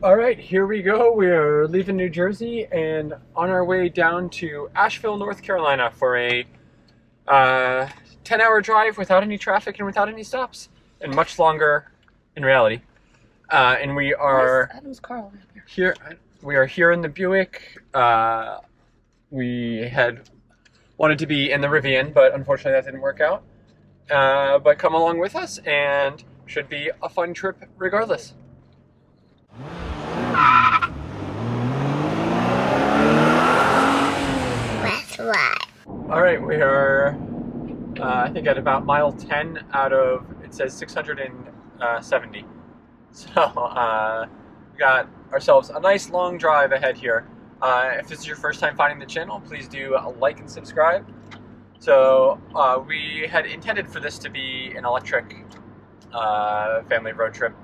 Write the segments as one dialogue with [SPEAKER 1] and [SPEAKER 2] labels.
[SPEAKER 1] All right, here we go. We're leaving New Jersey and on our way down to Asheville, North Carolina for a 10-hour drive without any traffic and without any stops, and much longer in reality. And we are
[SPEAKER 2] Adam's car
[SPEAKER 1] here. We are here in the Buick. We had wanted to be in the Rivian, but unfortunately that didn't work out. But come along with us, and should be a fun trip regardless.
[SPEAKER 2] That's right.
[SPEAKER 1] All right, we are, I think, at about mile 10 out of, it says 670. So we got ourselves a nice long drive ahead here. If this is your first time finding the channel, please do like and subscribe. So we had intended for this to be an electric family road trip,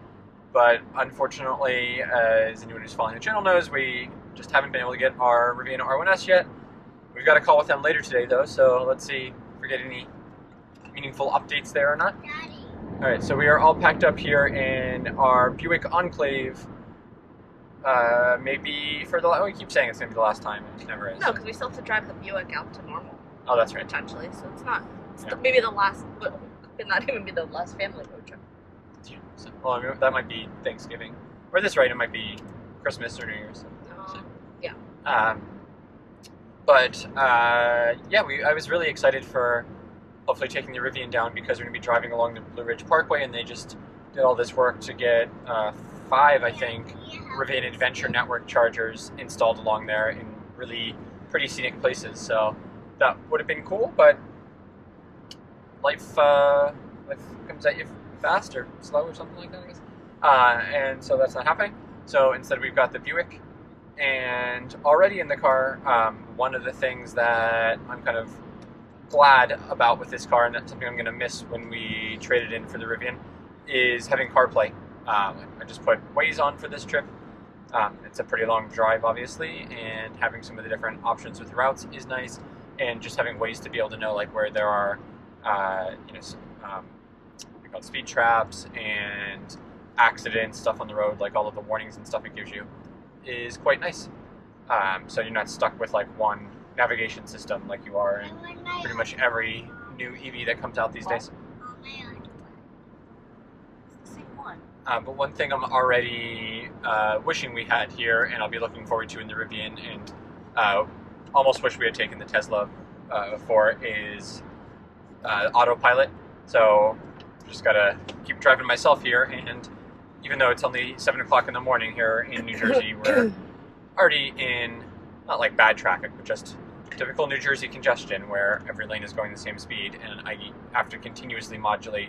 [SPEAKER 1] but unfortunately, as anyone who's following the channel knows, we just haven't been able to get our Rivian R1S yet. We've got a call with them later today, though, so let's see if we get any meaningful updates there or not.
[SPEAKER 2] Daddy.
[SPEAKER 1] All right, so we are all packed up here in our Buick Enclave. Maybe for the we keep saying it's gonna be the last time, and it never is.
[SPEAKER 3] No, because we still have to drive the Buick out to normal.
[SPEAKER 1] Oh, that's right.
[SPEAKER 3] Potentially, so it's not. It's
[SPEAKER 1] Yeah.
[SPEAKER 3] maybe the last, but could not even be the last family road trip.
[SPEAKER 1] Yeah, so, well, I mean, that might be Thanksgiving, or at this rate, it might be Christmas or New Year's.
[SPEAKER 3] Yeah.
[SPEAKER 1] I was really excited for hopefully taking the Rivian down because we're going to be driving along the Blue Ridge Parkway, and they just did all this work to get 5, I think, Rivian Adventure Network chargers installed along there in really pretty scenic places. So that would have been cool, but life comes at you fast or slow or something like that, I guess. And so that's not happening. So instead we've got the Buick. And already in the car, one of the things that I'm kind of glad about with this car, and that's something I'm going to miss when we trade it in for the Rivian, is having CarPlay. I just put Waze on for this trip. It's a pretty long drive, obviously, and having some of the different options with routes is nice. And just having ways to be able to know like where there are, speed traps and accidents, stuff on the road, like all of the warnings and stuff it gives you, is quite nice. So you're not stuck with like one navigation system like you are in pretty much every new EV that comes out these days.
[SPEAKER 3] It's the same one.
[SPEAKER 1] But one thing I'm already wishing we had here, and I'll be looking forward to in the Rivian, and almost wish we had taken the Tesla for, is autopilot. So just gotta keep driving myself here, and even though it's only 7 o'clock in the morning here in New Jersey, we're already in, not like bad traffic, but just typical New Jersey congestion where every lane is going the same speed, and I have to continuously modulate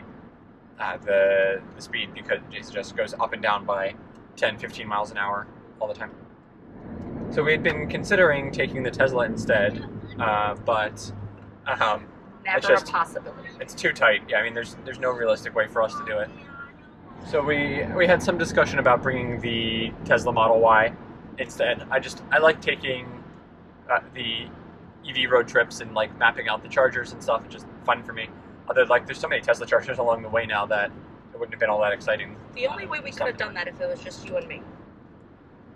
[SPEAKER 1] the speed because it just goes up and down by 10, 15 miles an hour all the time. So we had been considering taking the Tesla instead, but
[SPEAKER 3] Never
[SPEAKER 1] just
[SPEAKER 3] a possibility.
[SPEAKER 1] it's too tight. Yeah, I mean, there's no realistic way for us to do it. So we had some discussion about bringing the Tesla Model Y instead. I like taking the EV road trips and like mapping out the chargers and stuff. It's just fun for me. Although like there's so many Tesla chargers along the way now that it wouldn't have been all that exciting.
[SPEAKER 3] The only way we could have done that if it was just you and me.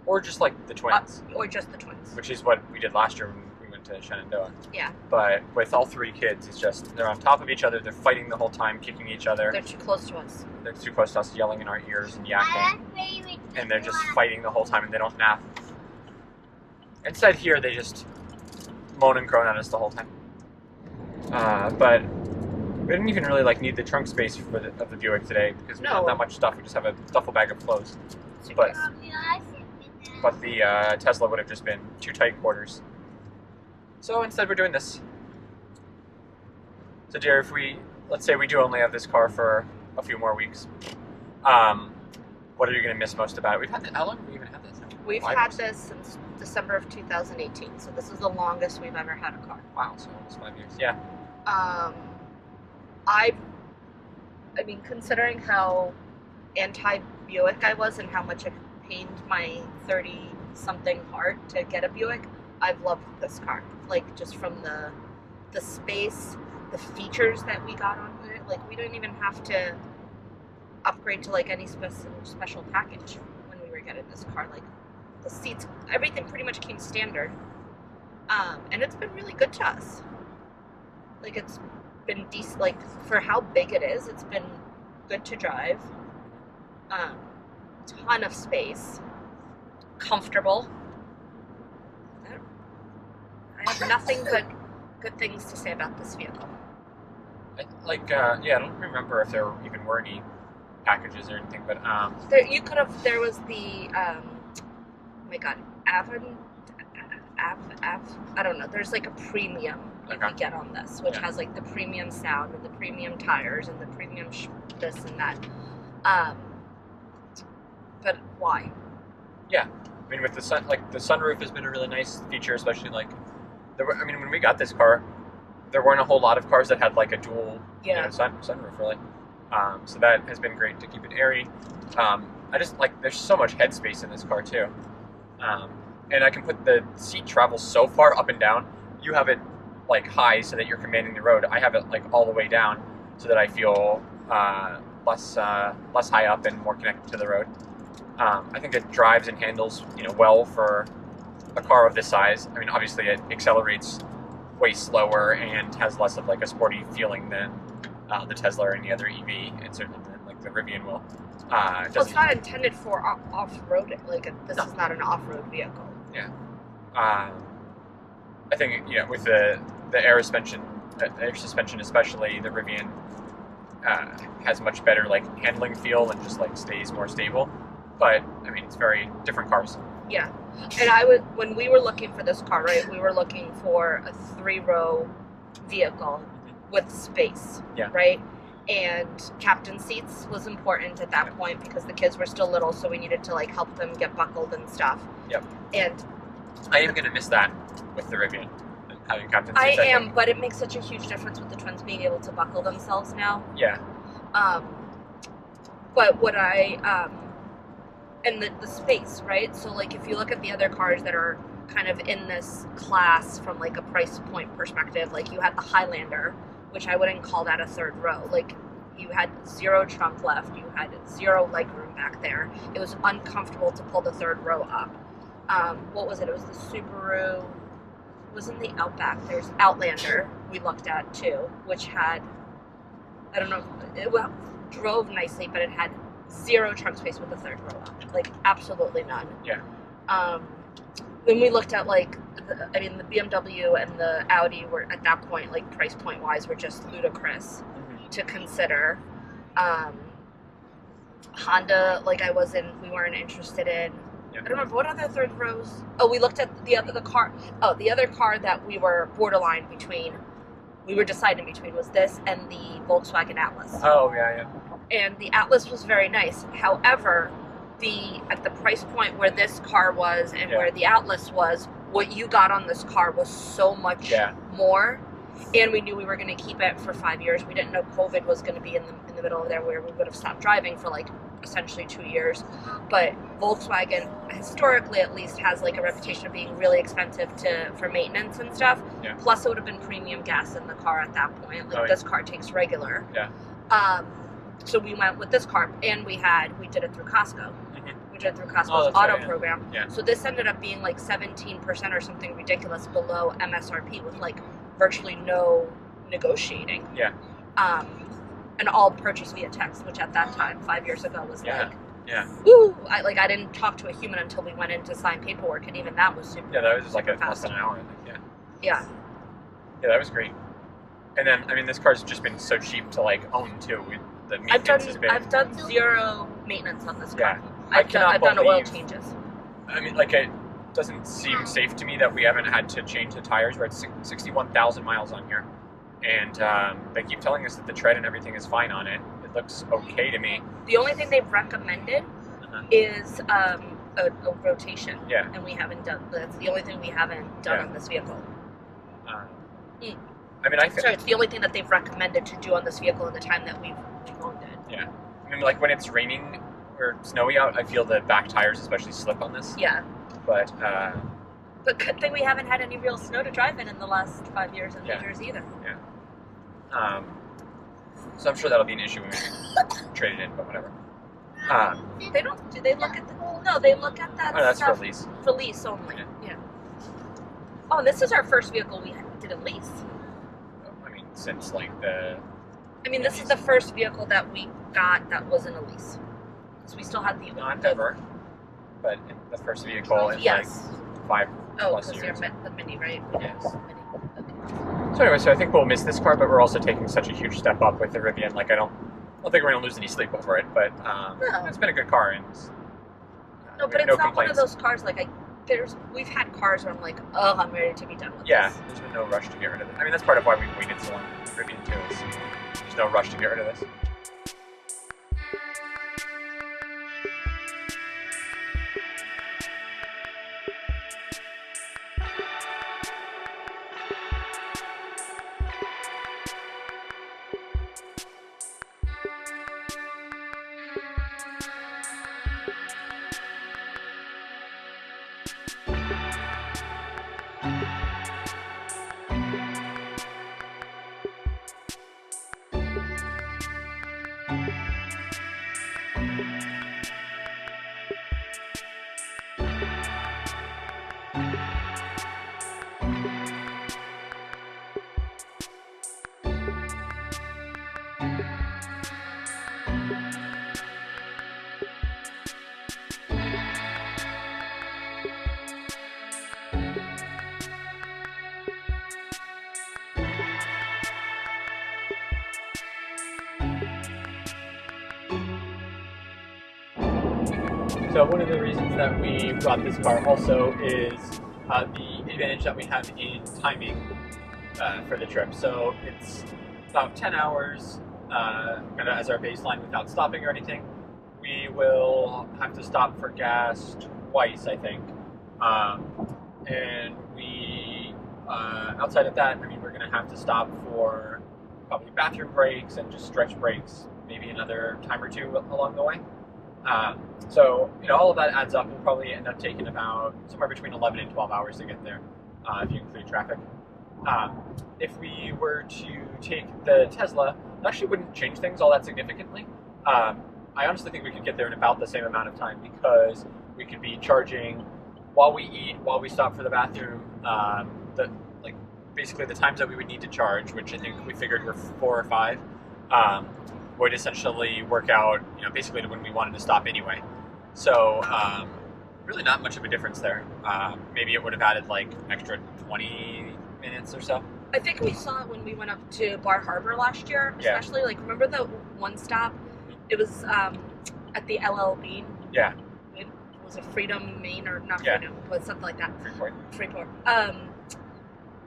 [SPEAKER 1] Or just like the twins,
[SPEAKER 3] Or just the twins.
[SPEAKER 1] which is what we did last year when we went to Shenandoah.
[SPEAKER 3] Yeah.
[SPEAKER 1] But with all 3 kids, it's just they're on top of each other. They're fighting the whole time, kicking each other.
[SPEAKER 3] They're too close to us.
[SPEAKER 1] They're too close to us, yelling in our ears and yakking. And they're just fighting the whole time, and they don't nap. Instead here, they just moan and groan at us the whole time. But we didn't even really like need the trunk space of the Buick today because we don't have that much stuff. We just have a duffel bag of clothes. But the Tesla would have just been too tight quarters. So instead we're doing this. So dear, let's say we do only have this car for a few more weeks, what are you going to miss most about it? We've had how long have we even had this?
[SPEAKER 3] We've had this since December of 2018, so this is the longest we've ever had a car.
[SPEAKER 1] Wow, so almost 5 years. Yeah.
[SPEAKER 3] I mean, considering how anti-Buick I was and how much it pained my 30-something heart to get a Buick, I've loved this car. Like, just from the space, the features that we got on it. Like, we didn't even have to upgrade to, like, any special package when we were getting this this car. Like the seats, everything pretty much came standard, and it's been really good to us. Like it's been decent. Like for how big it is, it's been good to drive. Ton of space, comfortable. I have nothing but good things to say about this vehicle.
[SPEAKER 1] I don't remember if there even were any packages or anything, but
[SPEAKER 3] there was the oh my god, I don't know. There's like a premium you can get on this, which has like the premium sound and the premium tires and the premium this and that. But why?
[SPEAKER 1] Yeah, I mean, with the sunroof has been a really nice feature, especially like, when we got this car, there weren't a whole lot of cars that had like a dual sunroof really. So that has been great to keep it airy. I just like, there's so much headspace in this car too. And I can put the seat travels so far up and down. You have it like high so that you're commanding the road. I have it like all the way down so that I feel less high up and more connected to the road. I think it drives and handles well for a car of this size. I mean, obviously it accelerates way slower and has less of like a sporty feeling than the Tesla or any other EV, and certainly than like the Rivian will.
[SPEAKER 3] Well, it's not intended for off-road. This is not an off-road vehicle.
[SPEAKER 1] Yeah. I think with the air suspension, especially the Rivian has much better like handling feel and just like stays more stable. But I mean, it's very different cars.
[SPEAKER 3] Yeah, and when we were looking for this car, right? We were looking for a 3-row vehicle with space, right? And captain seats was important at that point because the kids were still little, so we needed to like help them get buckled and stuff.
[SPEAKER 1] Yep.
[SPEAKER 3] And
[SPEAKER 1] I am gonna miss that with the Rivian, having captain seats.
[SPEAKER 3] I am, but it makes such a huge difference with the twins being able to buckle themselves now.
[SPEAKER 1] Yeah.
[SPEAKER 3] But what and the space, right? So like if you look at the other cars that are kind of in this class from like a price point perspective, like you had the Highlander, which I wouldn't call that a 3rd row. Like you had 0 trunk left, you had 0 legroom back there. It was uncomfortable to pull the 3rd row up. What was it? It was the Subaru. It was in the Outback. There's Outlander we looked at too, which had, I don't know, it drove nicely, but it had 0 trunk space with the 3rd row up. Like absolutely none.
[SPEAKER 1] Yeah.
[SPEAKER 3] Then we looked at like, the BMW and the Audi were at that point, like price point wise, were just ludicrous to consider. Honda, like we weren't interested in. I don't remember what other 3rd rows. Oh, we looked at the other car that we were borderline between. We were deciding between was this and the Volkswagen Atlas.
[SPEAKER 1] Oh yeah.
[SPEAKER 3] And the Atlas was very nice. However, at the price point where this car was and where the Atlas was, what you got on this car was so much more. And we knew we were going to keep it for 5 years. We didn't know COVID was going to be in the middle of there where we would have stopped driving for like essentially 2 years. But Volkswagen, historically at least, has like a reputation of being really expensive for maintenance and stuff. Yeah. Plus, it would have been premium gas in the car at that point. Like this car takes regular. Yeah. So we went with this car, and we did it through Costco. We did it through Costco's auto program. Yeah. So this ended up being like 17% or something ridiculous below MSRP with like virtually no negotiating. Yeah. And all purchased via text, which at that time, 5 years ago, was woo! I didn't talk to a human until we went in to sign paperwork, and even that was super. Yeah, that was just like less than an hour, I think. Yeah. Yeah, that was great. And then, this car's just been so cheap to like own too. The maintenance has been. I've done 0 maintenance on this car. Yeah. I've done oil changes. It doesn't seem safe to me that we haven't had to change the tires. We're at 61,000 miles on here. And they keep telling us that the tread and everything is fine on it. It looks okay to me. The only thing they've recommended is a rotation. Yeah. And we haven't done. That's the only thing we haven't done on this vehicle. It's the only thing that they've recommended to do on this vehicle in the time that we've owned it. Yeah. When it's raining or snowy out, I feel the back tires especially slip on this. Yeah. But good thing we haven't had any real snow to drive in the last 5 years in New Jersey either. Yeah. So I'm sure that'll be an issue when we trade it in, but whatever. They don't. Do they look at the? No, they look at that.
[SPEAKER 1] Oh, that's
[SPEAKER 3] stuff
[SPEAKER 1] for lease.
[SPEAKER 3] For lease only. Yeah. Oh, this is our first vehicle we didn't lease.
[SPEAKER 1] I mean, since like the.
[SPEAKER 3] I mean, this is the first vehicle that we got that wasn't a lease. Because we still had the.
[SPEAKER 1] Not ever, but the first vehicle in like 5 plus years.
[SPEAKER 3] Because you're the Mini, right?
[SPEAKER 1] Yes.
[SPEAKER 3] Mini. Okay.
[SPEAKER 1] So anyway, I think we'll miss this car, but we're also taking such a huge step up with the Rivian. Like I don't think we're gonna lose any sleep over it, but
[SPEAKER 3] No.
[SPEAKER 1] it's been a good car and.
[SPEAKER 3] No, but it's not one of those cars like we've had cars where I'm like, oh, I'm ready to be done with
[SPEAKER 1] Yeah,
[SPEAKER 3] this.
[SPEAKER 1] there's been no rush to get rid of it. I mean, that's part of why we've waited so long with the Rivian too. Is there's no rush to get rid of this. So one of the reasons that we brought this car also is the advantage that we have in timing for the trip. So it's about 10 hours kind of as our baseline without stopping or anything. We will have to stop for gas twice, I think. And we, outside of that, I mean, we're going to have to stop for probably bathroom breaks and just stretch breaks, maybe another time or two along the way. So, all of that adds up. We'll probably end up taking about somewhere between 11 and 12 hours to get there, if you include traffic. If we were to take the Tesla, it actually wouldn't change things all that significantly. I honestly think we could get there in about the same amount of time because we could be charging while we eat, while we stop for the bathroom, basically the times that we would need to charge, which I think we figured were 4 or 5, would essentially work out, basically to when we wanted to stop anyway. So really not much of a difference there. Maybe it would have added like extra 20 minutes or so.
[SPEAKER 3] I think we saw it when we went up to Bar Harbor last year, especially. Like, remember the one stop? It was at the LL Bean.
[SPEAKER 1] Yeah.
[SPEAKER 3] It was a Freedom, Maine, or not
[SPEAKER 1] Yeah.
[SPEAKER 3] Freedom, but something like that.
[SPEAKER 1] Freeport.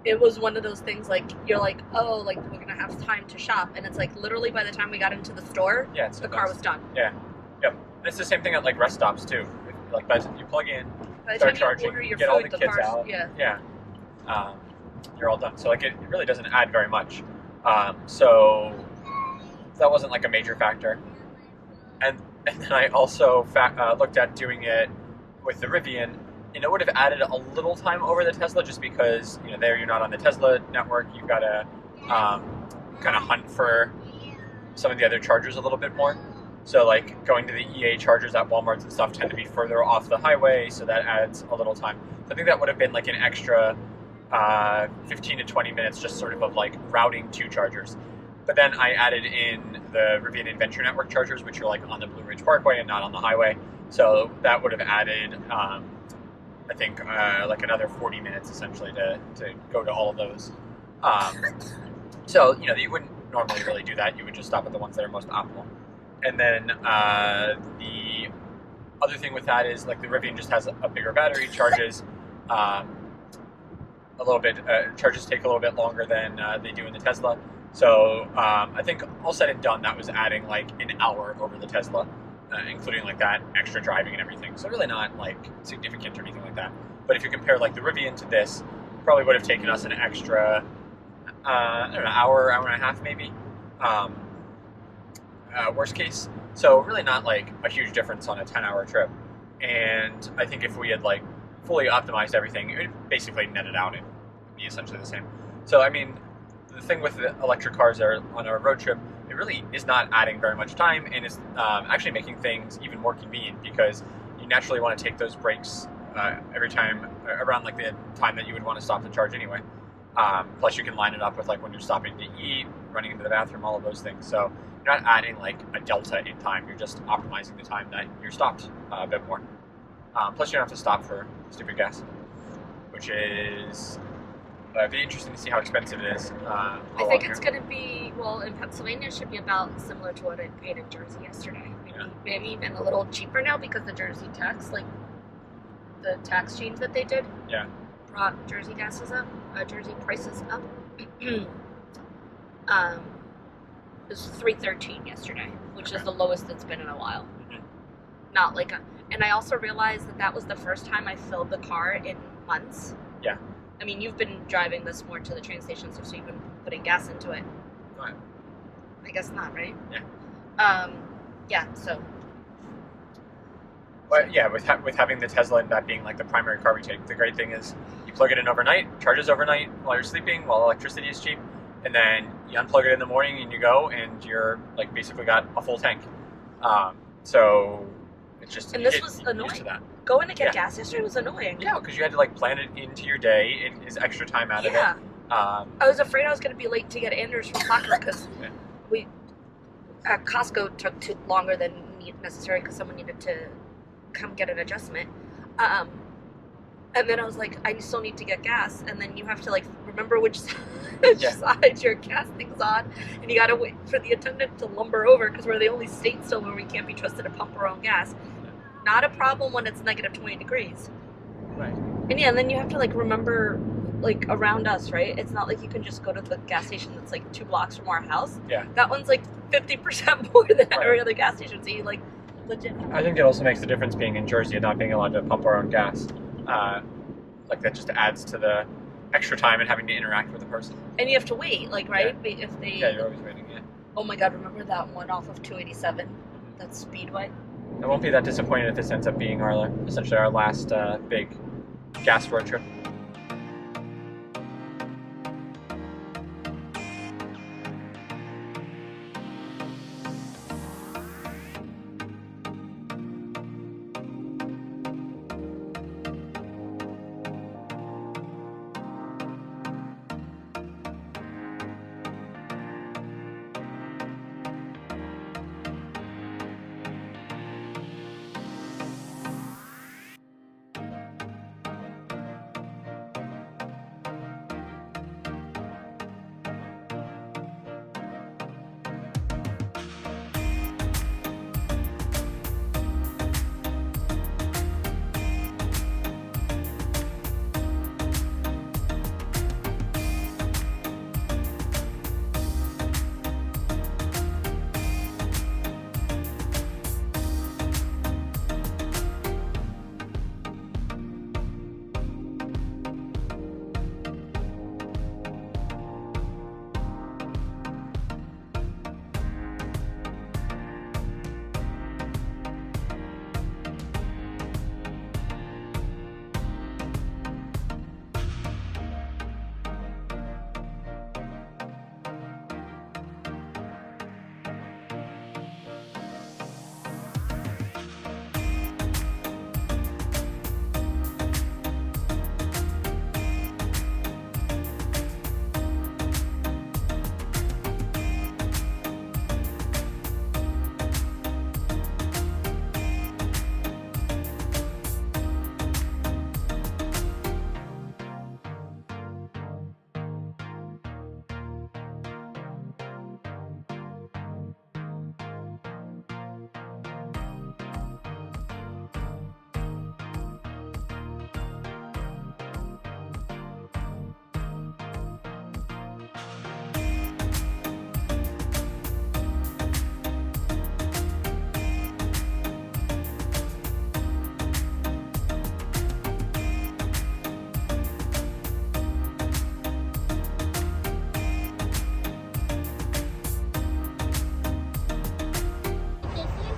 [SPEAKER 3] It was one of those things like you're like, oh, like we're gonna have time to shop, and it's like literally by the time we got into the store, the car was done.
[SPEAKER 1] Yeah. Yep. And it's the same thing at like rest stops too. Like by the time you plug in,
[SPEAKER 3] by the
[SPEAKER 1] start
[SPEAKER 3] time
[SPEAKER 1] charging,
[SPEAKER 3] you order your
[SPEAKER 1] get
[SPEAKER 3] food,
[SPEAKER 1] all the kids
[SPEAKER 3] car's,
[SPEAKER 1] out.
[SPEAKER 3] Yeah.
[SPEAKER 1] You're all done. So like it really doesn't add very much. So that wasn't like a major factor. And then I also looked at doing it with the Rivian, and it would have added a little time over the Tesla just because there you're not on the Tesla network. You've got to kind of hunt for some of the other chargers a little bit more. So like going to the EA chargers at Walmarts and stuff tend to be further off the highway, so that adds a little time. So I think that would have been like an extra 15 to 20 minutes just sort of like routing to chargers. But then I added in the Rivian Adventure Network chargers, which are like on the Blue Ridge Parkway and not on the highway. So that would have added, I think, like another 40 minutes essentially to go to all of those. So, you wouldn't normally really do that. You would just stop at the ones that are most optimal. And then the other thing with that is like the Rivian just has a bigger battery, charges a little bit, charges take a little bit longer than they do in the Tesla. So I think all said and done, that was adding like an hour over the Tesla, including like that extra driving and everything. So really not like significant or anything like that. But if you compare like the Rivian to this, probably would have taken us an extra, I don't know, hour and a half maybe, worst case. So really not like a huge difference on a 10-hour trip. And I think if we had like fully optimized everything, it would basically net it out and be essentially the same. So I mean, the thing with the electric cars are on a road trip, it really is not adding very much time, and it's actually making things even more convenient because you naturally want to take those breaks every time around like the time that you would want to stop to charge anyway. Plus, you can line it up with like when you're stopping to eat, running into the bathroom, all of those things. So you're not adding like a delta in time. You're just optimizing the time that you're stopped a bit more. Plus, you don't have to stop for stupid gas, which is be interesting to see how expensive it is.
[SPEAKER 3] I think it's going to be, well, in Pennsylvania, it should be about similar to what I paid in Jersey yesterday. Maybe even a little cheaper now because the Jersey tax, like the tax change that they did, brought Jersey gases up, Jersey prices up. It was $3.13 yesterday, which is the lowest it's been in a while. Not like and I also realized that was the first time I filled the car in months.
[SPEAKER 1] Yeah.
[SPEAKER 3] I mean, you've been driving this more to the train station, so you've been putting gas into it.
[SPEAKER 1] Right.
[SPEAKER 3] I guess not, right?
[SPEAKER 1] Yeah.
[SPEAKER 3] Yeah, so.
[SPEAKER 1] But yeah, with having the Tesla and that being like the primary car we take, the great thing is you plug it in overnight, charges overnight while you're sleeping, while electricity is cheap, and then you unplug it in the morning and you go, and you're like basically got a full tank. So it's just
[SPEAKER 3] and this was annoying.
[SPEAKER 1] Used to that.
[SPEAKER 3] Going to get gas yesterday was annoying.
[SPEAKER 1] Yeah, because you had to like plan it into your day. It is extra time out of it.
[SPEAKER 3] I was afraid I was going to be late to get Anders from soccer because we at Costco took too longer than necessary because someone needed to come get an adjustment. And then I was like, I still need to get gas, and then you have to like remember which side your gas thing's on, and you gotta wait for the attendant to lumber over because we're the only state still where we can't be trusted to pump our own gas. Not a problem when it's negative 20 degrees.
[SPEAKER 1] Right.
[SPEAKER 3] And yeah, and then you have to like remember like around us, right? It's not like you can just go to the gas station that's like 2 blocks from our house.
[SPEAKER 1] Yeah.
[SPEAKER 3] That one's like 50% more than every other gas station, so you like legit.
[SPEAKER 1] I think it also makes the difference being in Jersey and not being allowed to pump our own gas. Like that just adds to the extra time and having to interact with the person.
[SPEAKER 3] And you have to wait, like, right? Yeah. If they.
[SPEAKER 1] Yeah, you're always waiting. Yeah.
[SPEAKER 3] Oh my God! Remember that one off of 287? That Speedway.
[SPEAKER 1] I won't be that disappointed if this ends up being essentially our last big gas road trip.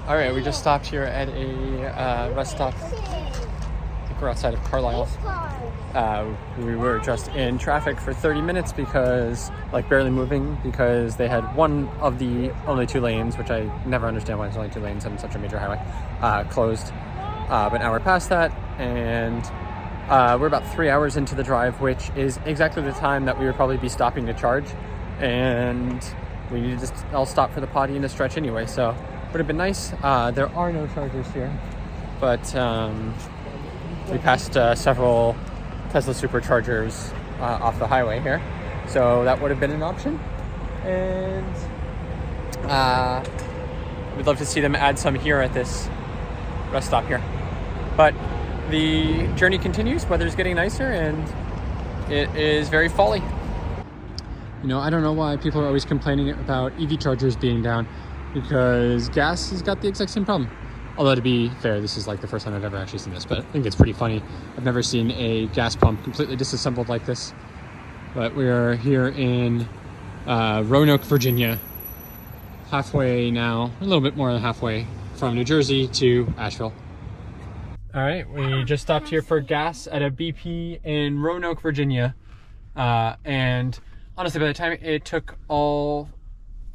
[SPEAKER 1] All right, we just stopped here at a rest stop We're outside of Carlisle. We were just in traffic for 30 minutes because, like, barely moving, because they had one of the only 2 lanes, which I never understand why there's only 2 lanes on such a major highway, closed. But now we're past that, and we're about 3 hours into the drive, which is exactly the time that we would probably be stopping to charge. And we need to just all stop for the potty and a stretch anyway, so it would have been nice. There are no chargers here, but we passed several Tesla superchargers off the highway here, so that would have been an option. And we'd love to see them add some here at this rest stop here. But the journey continues, weather's getting nicer, and it is very folly. You know, I don't know why people are always complaining about EV chargers being down, because gas has got the exact same problem. Although, to be fair, this is like the first time I've ever actually seen this, but I think it's pretty funny. I've never seen a gas pump completely disassembled like this. But we are here in Roanoke, Virginia, halfway now, a little bit more than halfway from New Jersey to Asheville. All right, we just stopped here for gas at a BP in Roanoke, Virginia. And honestly, by the time it took all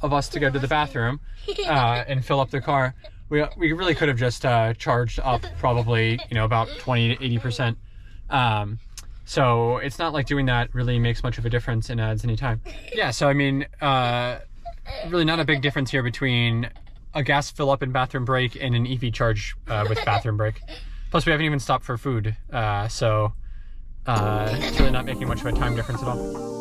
[SPEAKER 1] of us to go to the bathroom and fill up the car, we really could have just charged up probably, you know, about 20 to 80%. So it's not like doing that really makes much of a difference and adds any time. Yeah, so I mean, really not a big difference here between a gas fill up and bathroom break and an EV charge with bathroom break. Plus we haven't even stopped for food, so it's really not making much of a time difference at all.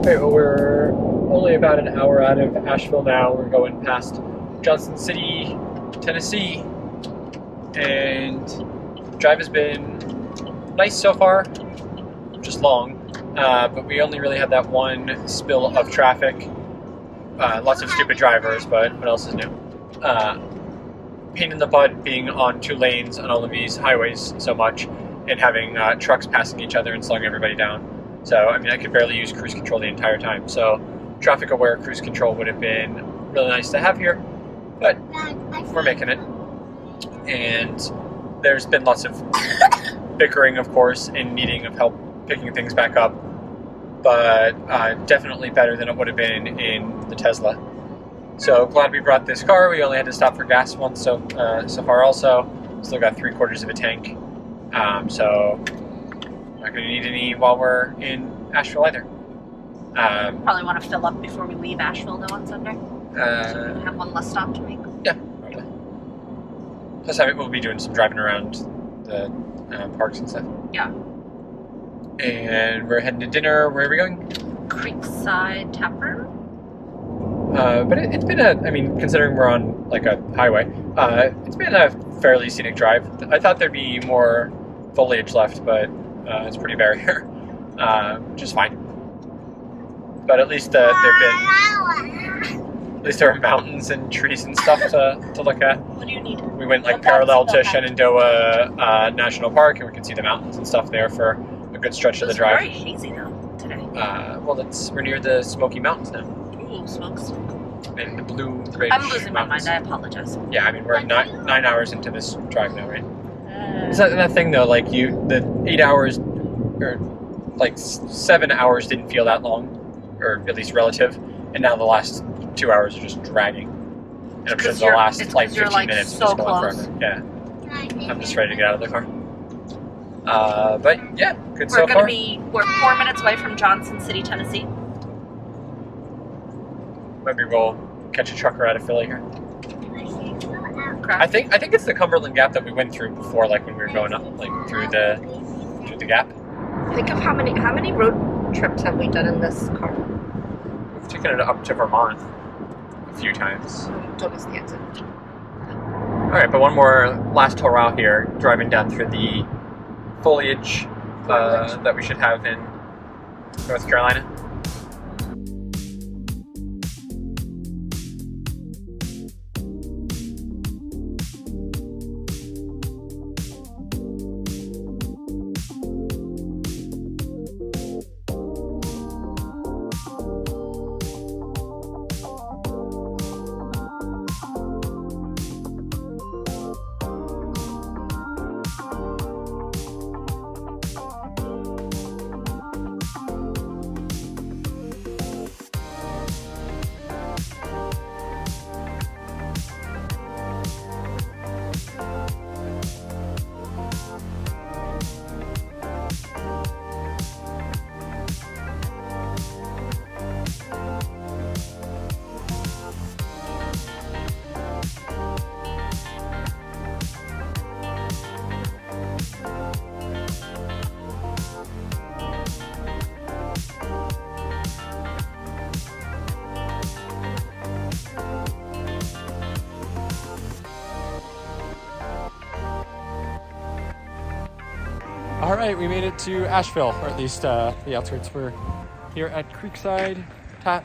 [SPEAKER 1] Okay, well, we're only about an hour out of Asheville now. We're going past Johnson City, Tennessee, and the drive has been nice so far, just long, but we only really had that one spill of traffic. Lots of stupid drivers, but what else is new? Pain in the butt being on 2 lanes on all of these highways so much, and having trucks passing each other and slowing everybody down. So, I mean, I could barely use cruise control the entire time. So, traffic-aware cruise control would have been really nice to have here, but we're making it. And there's been lots of bickering, of course, and needing of help picking things back up, but definitely better than it would have been in the Tesla. So, glad we brought this car. We only had to stop for gas once so far also. Still got 3/4 of a tank. So, not going to need any while we're in Asheville either.
[SPEAKER 3] Probably want to fill up before we leave Asheville though on Sunday. So we have one less stop to make.
[SPEAKER 1] Yeah, probably. Plus, we'll be doing some driving around the parks and stuff.
[SPEAKER 3] Yeah.
[SPEAKER 1] And we're heading to dinner. Where are we going?
[SPEAKER 3] Creekside Tavern.
[SPEAKER 1] But it's been I mean, considering we're on like a highway, it's been a fairly scenic drive. I thought there'd be more foliage left, but it's pretty bare here, which is fine. But at least there are mountains and trees and stuff to look at.
[SPEAKER 3] What do you need?
[SPEAKER 1] We went like parallel to Shenandoah National Park, and we can see the mountains and stuff there for a good stretch of the drive.
[SPEAKER 3] It's very hazy though today.
[SPEAKER 1] Well, we're near the Smoky Mountains now.
[SPEAKER 3] Ooh, smokes.
[SPEAKER 1] in the Blue Ridge
[SPEAKER 3] I'm losing my
[SPEAKER 1] Mountains.
[SPEAKER 3] mind. I apologize.
[SPEAKER 1] Yeah, I mean, we're 9 hours into this drive now, right? Is that thing though? Like the 8 hours or like 7 hours didn't feel that long, or at least relative, and now the last 2 hours are just dragging. And I'm sure the last like 15 minutes is just going forever. Yeah, I'm just ready to get out of the car. But yeah, good so far.
[SPEAKER 3] We're 4 minutes away from Johnson City, Tennessee.
[SPEAKER 1] Maybe we'll catch a trucker out of Philly here.
[SPEAKER 3] Correct.
[SPEAKER 1] I think it's the Cumberland Gap that we went through before, like when we were going up, like through the gap.
[SPEAKER 3] Think of how many road trips have we done in this car?
[SPEAKER 1] We've taken it up to Vermont a few times.
[SPEAKER 3] Don't miss the exit.
[SPEAKER 1] All right, but one more last hurrah here, driving down through the foliage that we should have in North Carolina. All right, we made it to Asheville, or at least the outskirts. We're here at Creekside Tap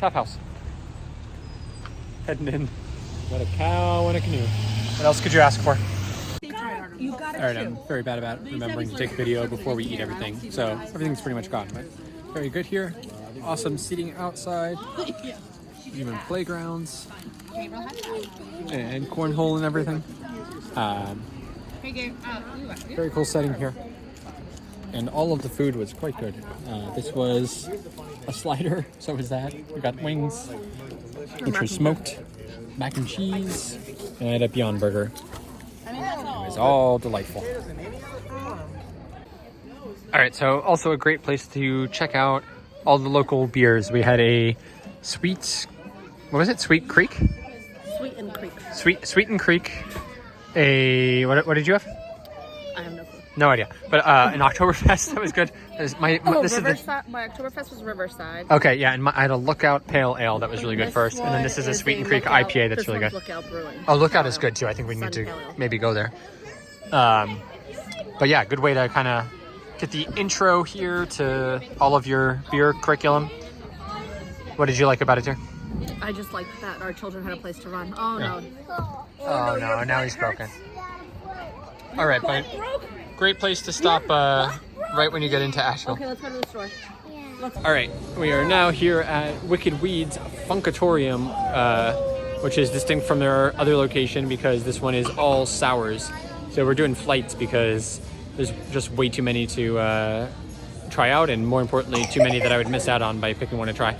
[SPEAKER 1] House. Heading in. What a cow and a canoe. What else could you ask for? All right, I'm very bad about remembering to take a video before we eat everything, so everything's pretty much gone. But very good here. Awesome seating outside. Even playgrounds. And cornhole and everything. Very cool setting here. And all of the food was quite good. This was a slider, so was that. We got wings, which was smoked, mac and cheese, and a Beyond Burger. It was all delightful. All right, so also a great place to check out all the local beers. We had a Sweet Creek?
[SPEAKER 3] Sweeten Creek.
[SPEAKER 1] Sweeten Creek. What did you have?
[SPEAKER 3] I have no clue.
[SPEAKER 1] No idea. But an Oktoberfest, that was good. My
[SPEAKER 3] Oktoberfest was Riverside.
[SPEAKER 1] Okay, yeah, and I had a Lookout Pale Ale that was really good first. And then this is a Sweeten Creek IPA that's really good.
[SPEAKER 3] Lookout Brewing.
[SPEAKER 1] Oh, Lookout is good too. I think we need to maybe go there. But yeah, good way to kind of get the intro here to all of your beer curriculum. What did you like about it, dear?
[SPEAKER 3] I just like that our children had a place to run. Oh, yeah. No.
[SPEAKER 1] Oh, no, now he's broken. All right, but great place to stop right when you get into Asheville.
[SPEAKER 3] Okay, let's go to the store.
[SPEAKER 1] All right, we are now here at Wicked Weed's Funkatorium, which is distinct from their other location because this one is all sours. So we're doing flights because there's just way too many to try out, and more importantly, too many that I would miss out on by picking one to try.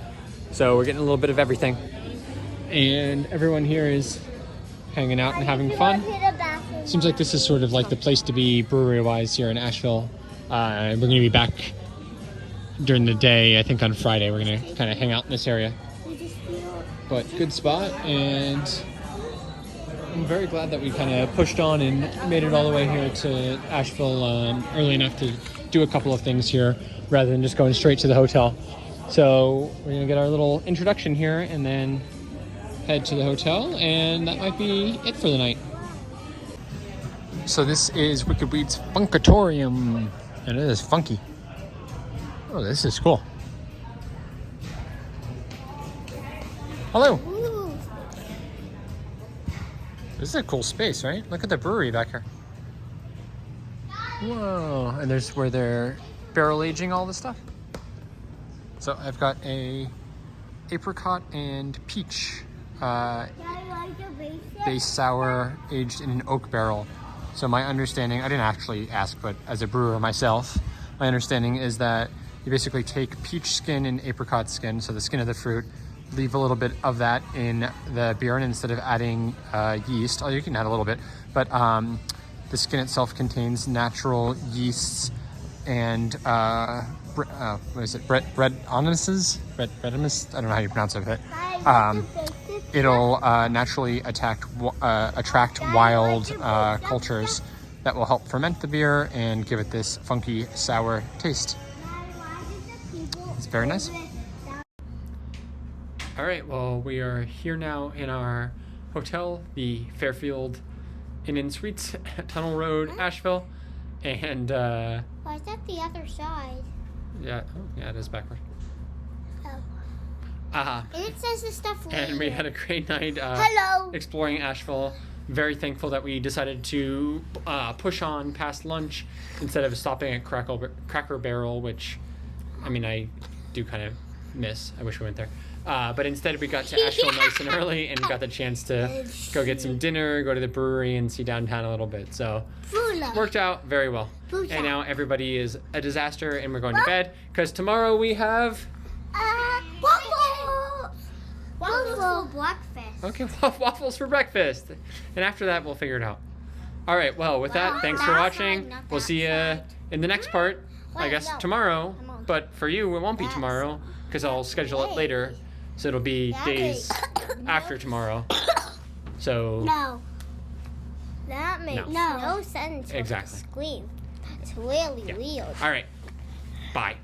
[SPEAKER 1] So we're getting a little bit of everything. And everyone here is hanging out and having fun. Seems like this is sort of like the place to be brewery-wise here in Asheville. We're going to be back during the day, I think on Friday. We're going to kind of hang out in this area. But good spot, and I'm very glad that we kind of pushed on and made it all the way here to Asheville early enough to do a couple of things here rather than just going straight to the hotel. So we're going to get our little introduction here and then head to the hotel, and that might be it for the night. So this is Wicked Weed's Funkatorium, and it is funky. Oh, this is cool. Hello. Ooh. This is a cool space, right? Look at the brewery back here. Whoa, and there's where they're barrel aging all this stuff. So I've got a apricot and peach base sour aged in an oak barrel. So my understanding, I didn't actually ask, but as a brewer myself, my understanding is that you basically take peach skin and apricot skin, so the skin of the fruit, leave a little bit of that in the beer, and instead of adding yeast, you can add a little bit, but the skin itself contains natural yeasts and what is it? Brettanomyces? I don't know how you pronounce it. It'll naturally attract wild cultures that will help ferment the beer and give it this funky sour taste. It's very nice. All right, well, we are here now in our hotel, the Fairfield Inn & Suites, Tunnel Road, Asheville, and
[SPEAKER 2] why is that the other side?
[SPEAKER 1] Yeah, it is backward.
[SPEAKER 2] And it says the stuff later.
[SPEAKER 1] And we had a great night
[SPEAKER 2] Hello.
[SPEAKER 1] exploring Asheville. Very thankful that we decided to push on past lunch instead of stopping at Cracker Barrel, which, I mean, I do kind of miss. I wish we went there. But instead we got to Asheville nice and early and got the chance to go get some dinner, go to the brewery, and see downtown a little bit. So worked out very well. And now everybody is a disaster and we're going to bed because tomorrow we have...
[SPEAKER 2] Waffles for breakfast.
[SPEAKER 1] Okay, waffles for breakfast. And after that, we'll figure it out. All right, well, with that, thanks for watching. We'll see you in the next part, I guess tomorrow. But for you, it won't be tomorrow because I'll schedule it later. So it'll be days after tomorrow. So...
[SPEAKER 2] No. That makes no sense.
[SPEAKER 1] Exactly.
[SPEAKER 2] Scream. That's really weird.
[SPEAKER 1] All right. Bye.